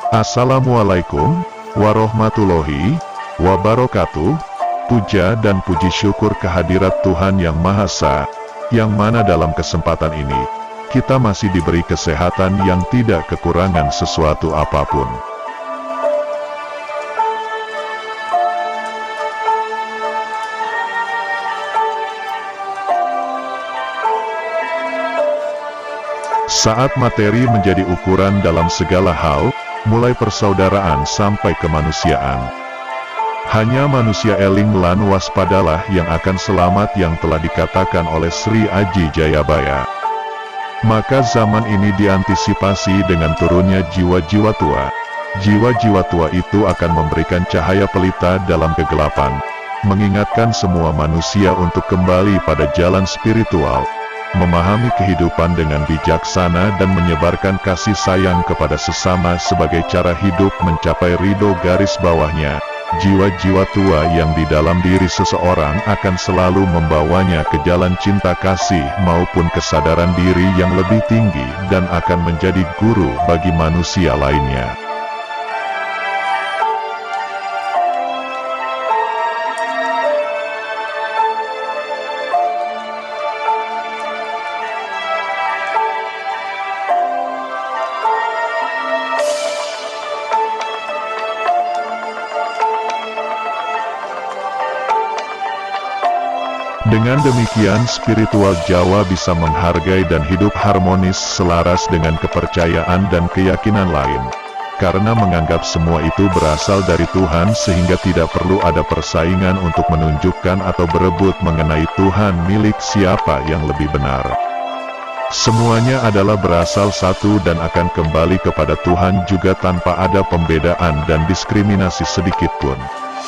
Assalamualaikum warahmatullahi wabarakatuh. Puja dan puji syukur kehadirat Tuhan Yang Maha Esa, yang mana dalam kesempatan ini, kita masih diberi kesehatan yang tidak kekurangan sesuatu apapun. Saat materi menjadi ukuran dalam segala hal, mulai persaudaraan sampai kemanusiaan. Hanya manusia eling lan waspadalah yang akan selamat, yang telah dikatakan oleh Sri Aji Jayabaya. Maka zaman ini diantisipasi dengan turunnya jiwa-jiwa tua. Jiwa-jiwa tua itu akan memberikan cahaya pelita dalam kegelapan, mengingatkan semua manusia untuk kembali pada jalan spiritual, memahami kehidupan dengan bijaksana dan menyebarkan kasih sayang kepada sesama sebagai cara hidup mencapai ridho. Garis bawahnya, jiwa-jiwa tua yang di dalam diri seseorang akan selalu membawanya ke jalan cinta kasih maupun kesadaran diri yang lebih tinggi dan akan menjadi guru bagi manusia lainnya. Dengan demikian, spiritual Jawa bisa menghargai dan hidup harmonis selaras dengan kepercayaan dan keyakinan lain. Karena menganggap semua itu berasal dari Tuhan sehingga tidak perlu ada persaingan untuk menunjukkan atau berebut mengenai Tuhan milik siapa yang lebih benar. Semuanya adalah berasal satu dan akan kembali kepada Tuhan juga tanpa ada pembedaan dan diskriminasi sedikitpun.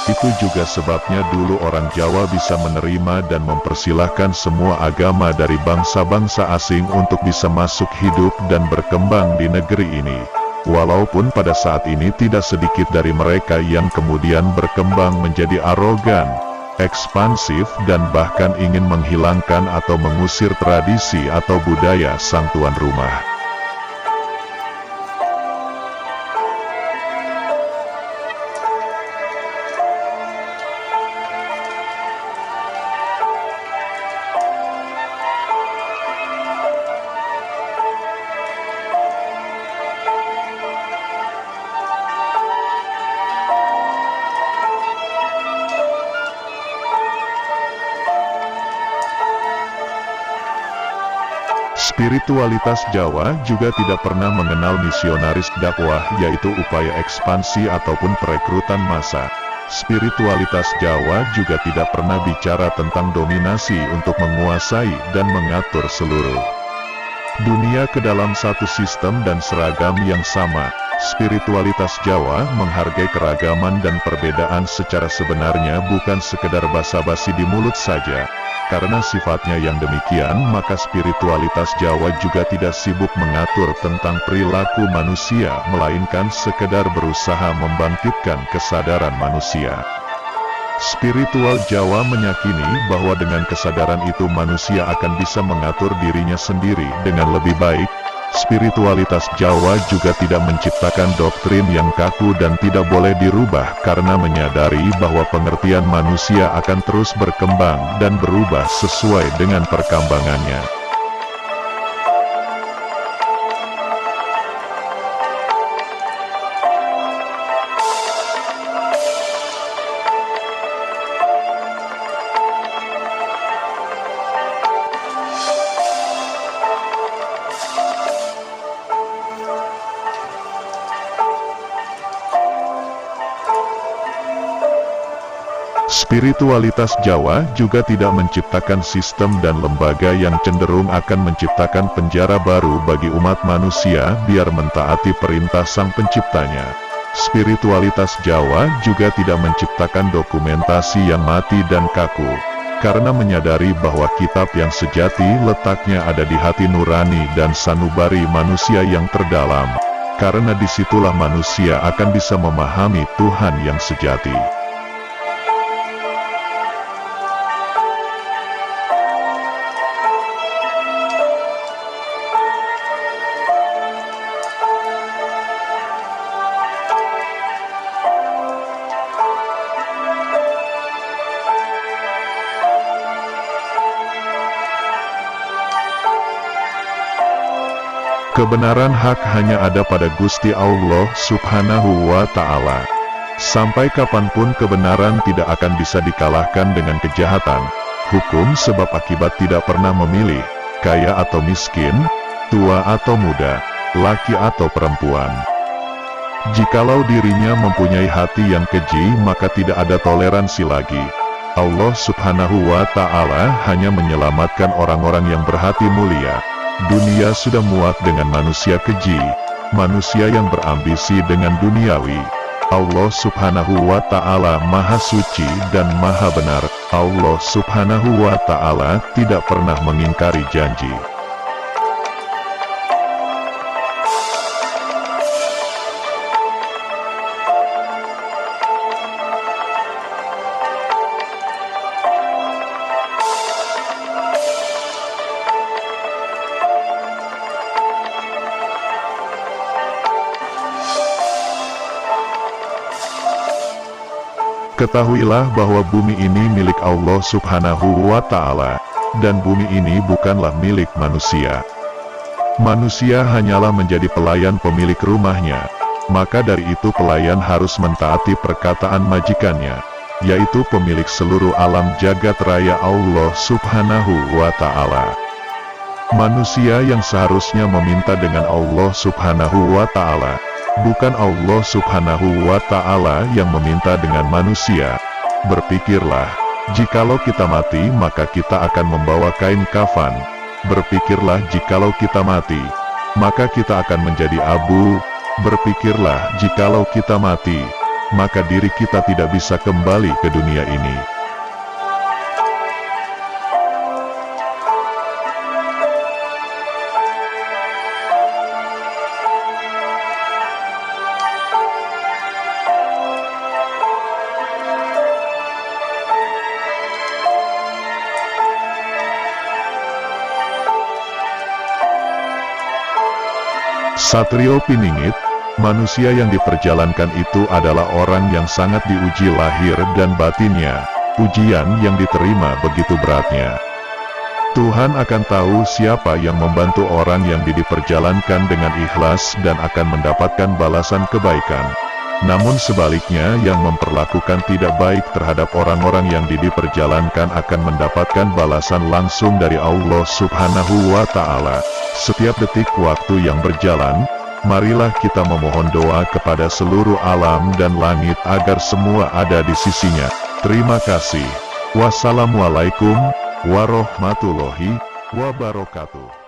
Itu juga sebabnya dulu orang Jawa bisa menerima dan mempersilahkan semua agama dari bangsa-bangsa asing untuk bisa masuk hidup dan berkembang di negeri ini. Walaupun pada saat ini tidak sedikit dari mereka yang kemudian berkembang menjadi arogan, ekspansif dan bahkan ingin menghilangkan atau mengusir tradisi atau budaya sang tuan rumah. Spiritualitas Jawa juga tidak pernah mengenal misionaris dakwah, yaitu upaya ekspansi ataupun perekrutan massa. Spiritualitas Jawa juga tidak pernah bicara tentang dominasi untuk menguasai dan mengatur seluruh dunia ke dalam satu sistem dan seragam yang sama. Spiritualitas Jawa menghargai keragaman dan perbedaan secara sebenarnya, bukan sekedar basa-basi di mulut saja. Karena sifatnya yang demikian, maka spiritualitas Jawa juga tidak sibuk mengatur tentang perilaku manusia, melainkan sekedar berusaha membangkitkan kesadaran manusia. Spiritual Jawa meyakini bahwa dengan kesadaran itu manusia akan bisa mengatur dirinya sendiri dengan lebih baik. Spiritualitas Jawa juga tidak menciptakan doktrin yang kaku dan tidak boleh dirubah, karena menyadari bahwa pengertian manusia akan terus berkembang dan berubah sesuai dengan perkembangannya. Spiritualitas Jawa juga tidak menciptakan sistem dan lembaga yang cenderung akan menciptakan penjara baru bagi umat manusia biar mentaati perintah sang penciptanya. Spiritualitas Jawa juga tidak menciptakan dokumentasi yang mati dan kaku, karena menyadari bahwa kitab yang sejati letaknya ada di hati nurani dan sanubari manusia yang terdalam, karena disitulah manusia akan bisa memahami Tuhan yang sejati. Kebenaran hak hanya ada pada Gusti Allah Subhanahu wa Ta'ala. Sampai kapanpun kebenaran tidak akan bisa dikalahkan dengan kejahatan. Hukum sebab akibat tidak pernah memilih, kaya atau miskin, tua atau muda, laki atau perempuan. Jikalau dirinya mempunyai hati yang keji, maka tidak ada toleransi lagi. Allah Subhanahu wa Ta'ala hanya menyelamatkan orang-orang yang berhati mulia. Dunia sudah muak dengan manusia keji, manusia yang berambisi dengan duniawi. Allah Subhanahu wa Ta'ala Maha Suci dan Maha Benar. Allah Subhanahu wa Ta'ala tidak pernah mengingkari janji. Ketahuilah bahwa bumi ini milik Allah Subhanahu wa Ta'ala, dan bumi ini bukanlah milik manusia. Manusia hanyalah menjadi pelayan pemilik rumahnya, maka dari itu pelayan harus mentaati perkataan majikannya, yaitu pemilik seluruh alam jagat raya Allah Subhanahu wa Ta'ala. Manusia yang seharusnya meminta dengan Allah Subhanahu wa Ta'ala, bukan Allah Subhanahu wa Ta'ala yang meminta dengan manusia. Berpikirlah, jikalau kita mati maka kita akan membawa kain kafan. Berpikirlah jikalau kita mati, maka kita akan menjadi abu. Berpikirlah jikalau kita mati, maka diri kita tidak bisa kembali ke dunia ini. Satrio Piningit, manusia yang diperjalankan itu adalah orang yang sangat diuji lahir dan batinnya, ujian yang diterima begitu beratnya. Tuhan akan tahu siapa yang membantu orang yang diperjalankan dengan ikhlas dan akan mendapatkan balasan kebaikan. Namun sebaliknya yang memperlakukan tidak baik terhadap orang-orang yang diperjalankan akan mendapatkan balasan langsung dari Allah Subhanahu wa Ta'ala. Setiap detik waktu yang berjalan, marilah kita memohon doa kepada seluruh alam dan langit agar semua ada di sisinya. Terima kasih. Wassalamualaikum warahmatullahi wabarakatuh.